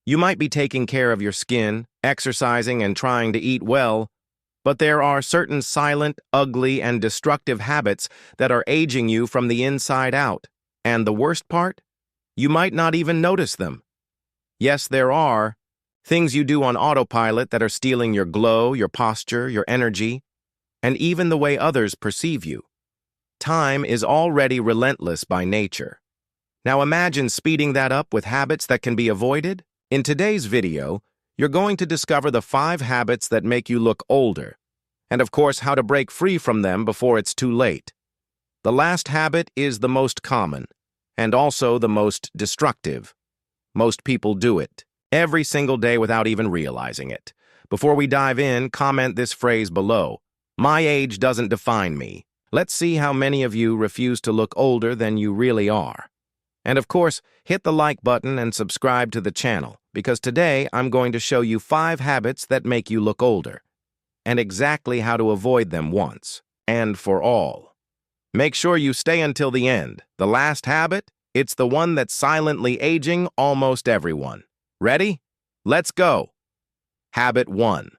You might be taking care of your skin, exercising, and trying to eat well, but there are certain silent, ugly, and destructive habits that are aging you from the inside out. And the worst part? You might not even notice them. Yes, there are things you do on autopilot that are stealing your glow, your posture, your energy, and even the way others perceive you. Time is already relentless by nature. Now imagine speeding that up with habits that can be avoided. In today's video, you're going to discover the 5 habits that make you look older, and of course how to break free from them before it's too late. The last habit is the most common, and also the most destructive. Most people do it every single day without even realizing it. Before we dive in, comment this phrase below. My age doesn't define me. Let's see how many of you refuse to look older than you really are. And of course, hit the like button and subscribe to the channel, because today I'm going to show you 5 habits that make you look older, and exactly how to avoid them once and for all. Make sure you stay until the end. The last habit, it's the one that's silently aging almost everyone. Ready? Let's go. Habit 1.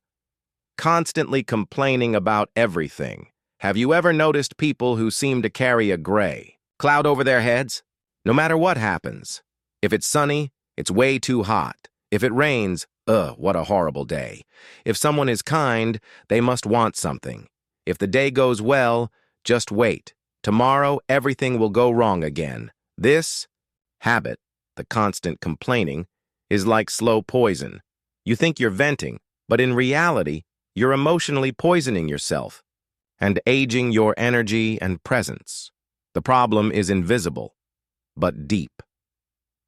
Constantly complaining about everything. Have you ever noticed people who seem to carry a gray cloud over their heads? No matter what happens. If it's sunny, it's way too hot. If it rains, what a horrible day. If someone is kind, they must want something. If the day goes well, just wait. Tomorrow, everything will go wrong again. This habit, the constant complaining, is like slow poison. You think you're venting, but in reality, you're emotionally poisoning yourself and aging your energy and presence. The problem is invisible, but deep.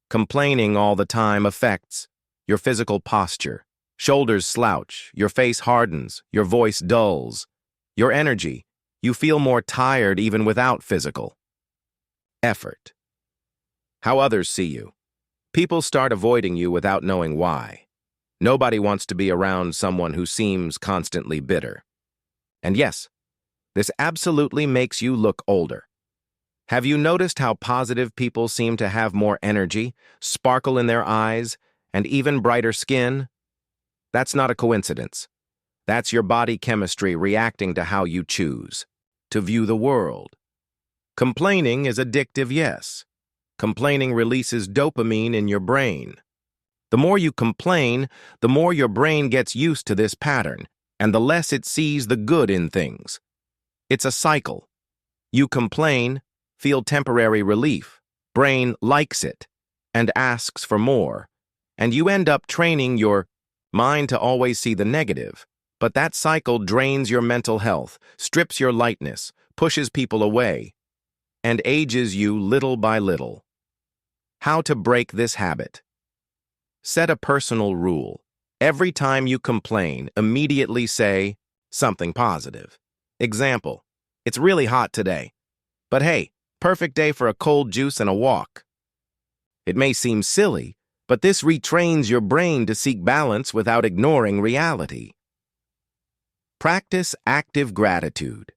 Complaining all the time affects your physical posture. Shoulders slouch, your face hardens, your voice dulls. Your energy, you feel more tired even without physical effort. How others see you. People start avoiding you without knowing why. Nobody wants to be around someone who seems constantly bitter. And yes, this absolutely makes you look older. Have you noticed how positive people seem to have more energy, sparkle in their eyes, and even brighter skin? That's not a coincidence. That's your body chemistry reacting to how you choose to view the world. Complaining is addictive, yes. Complaining releases dopamine in your brain. The more you complain, the more your brain gets used to this pattern, and the less it sees the good in things. It's a cycle. You complain, feel temporary relief, brain likes it, and asks for more, and you end up training your mind to always see the negative. But that cycle drains your mental health, strips your lightness, pushes people away, and ages you little by little. How to break this habit? Set a personal rule. Every time you complain, immediately say something positive. Example, it's really hot today, but hey, perfect day for a cold juice and a walk. It may seem silly, but this retrains your brain to seek balance without ignoring reality. Practice active gratitude.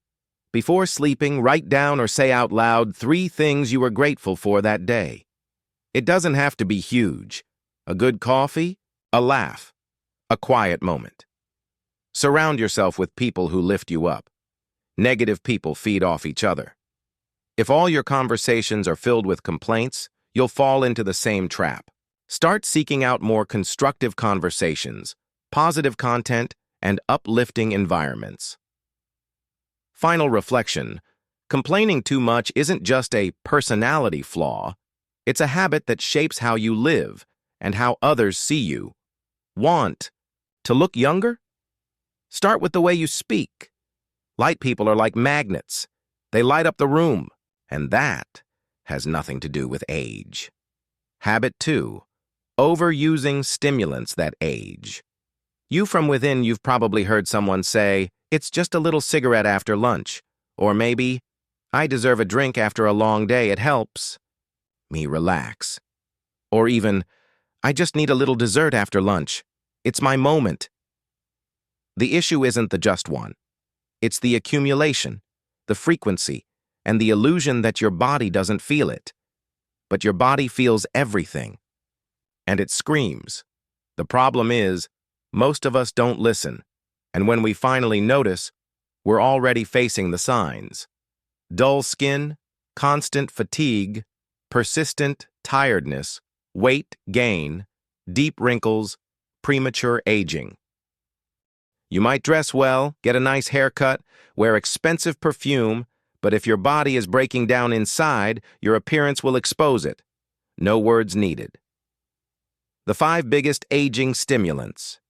Before sleeping, write down or say out loud 3 things you were grateful for that day. It doesn't have to be huge. A good coffee, a laugh, a quiet moment. Surround yourself with people who lift you up. Negative people feed off each other. If all your conversations are filled with complaints, you'll fall into the same trap. Start seeking out more constructive conversations, positive content, and uplifting environments. Final reflection. Complaining too much isn't just a personality flaw. It's a habit that shapes how you live and how others see you. Want to look younger? Start with the way you speak. Light people are like magnets. They light up the room, and that has nothing to do with age. Habit 2. Overusing stimulants that age. From within, you've probably heard someone say, "It's just a little cigarette after lunch," or maybe, "I deserve a drink after a long day, it helps me relax." Or even, "I just need a little dessert after lunch. It's my moment." The issue isn't the just one. It's the accumulation, the frequency, and the illusion that your body doesn't feel it. But your body feels everything. And it screams. The problem is, most of us don't listen, and when we finally notice, we're already facing the signs. Dull skin, constant fatigue, persistent tiredness, weight gain, deep wrinkles, premature aging. You might dress well, get a nice haircut, wear expensive perfume, but if your body is breaking down inside, your appearance will expose it. No words needed. The 5 biggest aging stimulants.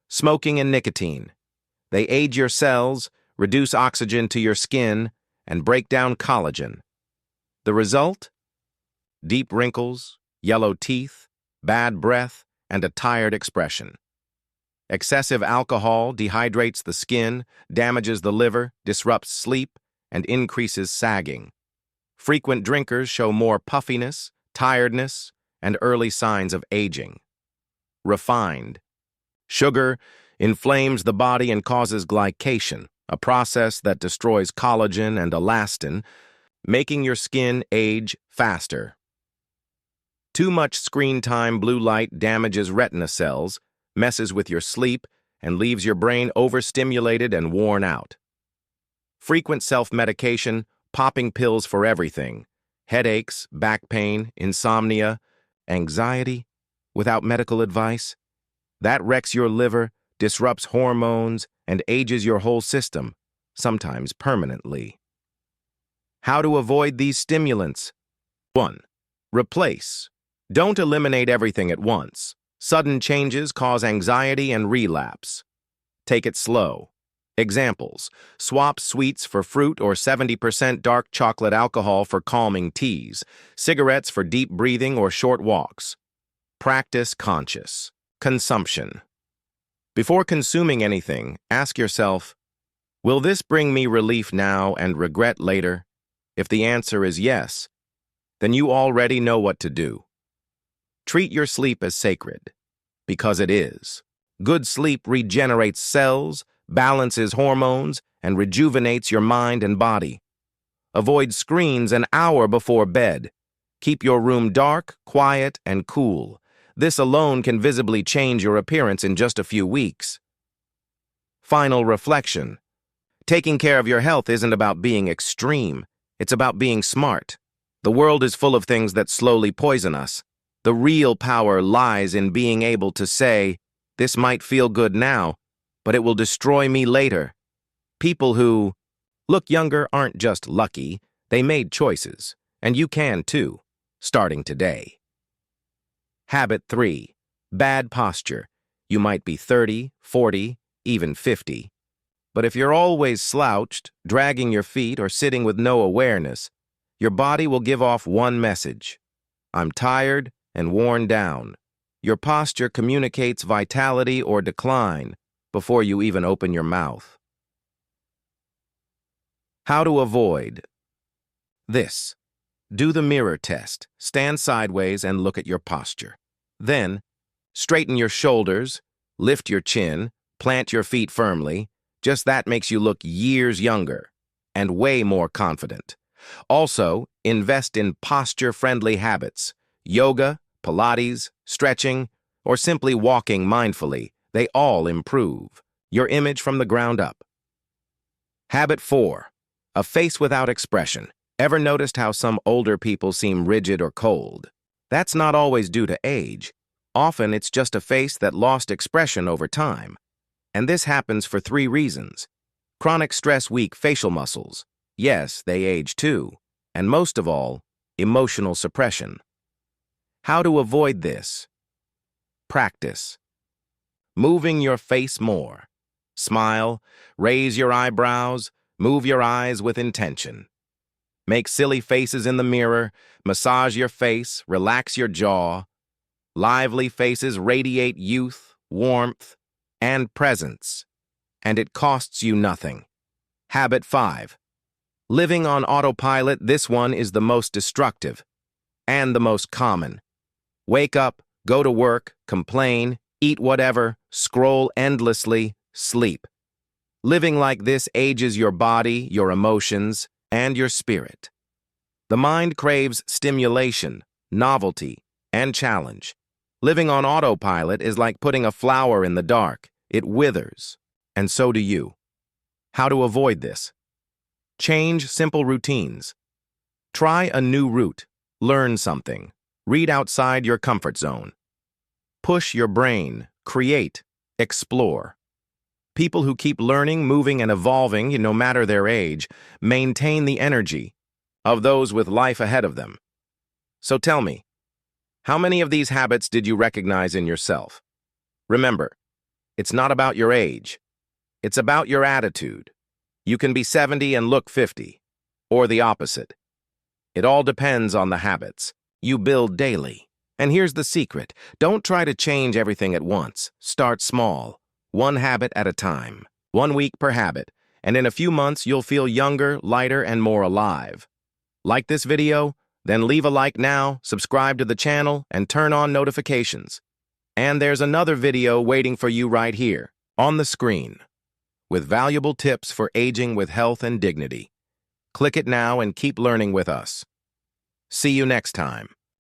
Smoking and nicotine. They age your cells, reduce oxygen to your skin, and break down collagen. The result? Deep wrinkles, yellow teeth, bad breath, and a tired expression. Excessive alcohol dehydrates the skin, damages the liver, disrupts sleep, and increases sagging. Frequent drinkers show more puffiness, tiredness, and early signs of aging. Refined. Sugar inflames the body and causes glycation, a process that destroys collagen and elastin, making your skin age faster. Too much screen time blue light damages retina cells, messes with your sleep, and leaves your brain overstimulated and worn out. Frequent self-medication, popping pills for everything, headaches, back pain, insomnia, anxiety, without medical advice. That wrecks your liver, disrupts hormones, and ages your whole system, sometimes permanently. How to avoid these stimulants? 1. Replace. Don't eliminate everything at once. Sudden changes cause anxiety and relapse. Take it slow. Examples: swap sweets for fruit or 70% dark chocolate alcohol for calming teas, cigarettes for deep breathing or short walks. Practice conscious consumption. Before consuming anything, ask yourself, will this bring me relief now and regret later? If the answer is yes, then you already know what to do. Treat your sleep as sacred, because it is. Good sleep regenerates cells, balances hormones, and rejuvenates your mind and body. Avoid screens an hour before bed. Keep your room dark, quiet, and cool. This alone can visibly change your appearance in just a few weeks. Final reflection. Taking care of your health isn't about being extreme. It's about being smart. The world is full of things that slowly poison us. The real power lies in being able to say, this might feel good now, but it will destroy me later. People who look younger aren't just lucky, they made choices, and you can too, starting today. Habit 3. Bad posture. You might be 30, 40, even 50. But if you're always slouched, dragging your feet, or sitting with no awareness, your body will give off one message: I'm tired and worn down. Your posture communicates vitality or decline before you even open your mouth. How to avoid this. Do the mirror test. Stand sideways and look at your posture. Then, straighten your shoulders, lift your chin, plant your feet firmly. Just that makes you look years younger and way more confident. Also, invest in posture-friendly habits. Yoga, Pilates, stretching, or simply walking mindfully. They all improve your image from the ground up. Habit 4. A face without expression. Ever noticed how some older people seem rigid or cold? That's not always due to age. Often it's just a face that lost expression over time. And this happens for 3 reasons. Chronic stress weak facial muscles. Yes, they age too. And most of all, emotional suppression. How to avoid this? Practice. Moving your face more. Smile, raise your eyebrows, move your eyes with intention. Make silly faces in the mirror, massage your face, relax your jaw. Lively faces radiate youth, warmth, and presence, and it costs you nothing. Habit 5. Living on autopilot. This one is the most destructive and the most common. Wake up, go to work, complain, eat whatever, scroll endlessly, sleep. Living like this ages your body, your emotions, and your spirit. The mind craves stimulation, novelty, and challenge. Living on autopilot is like putting a flower in the dark. It withers, and so do you. How to avoid this? Change simple routines. Try a new route. Learn something. Read outside your comfort zone. Push your brain. Create. Explore. People who keep learning, moving, and evolving, no matter their age, maintain the energy of those with life ahead of them. So tell me, how many of these habits did you recognize in yourself? Remember, it's not about your age. It's about your attitude. You can be 70 and look 50, or the opposite. It all depends on the habits you build daily. And here's the secret. Don't try to change everything at once. Start small, one habit at a time, 1 week per habit, and in a few months you'll feel younger, lighter, and more alive. Like this video? Then leave a like now, subscribe to the channel, and turn on notifications. And there's another video waiting for you right here, on the screen, with valuable tips for aging with health and dignity. Click it now and keep learning with us. See you next time.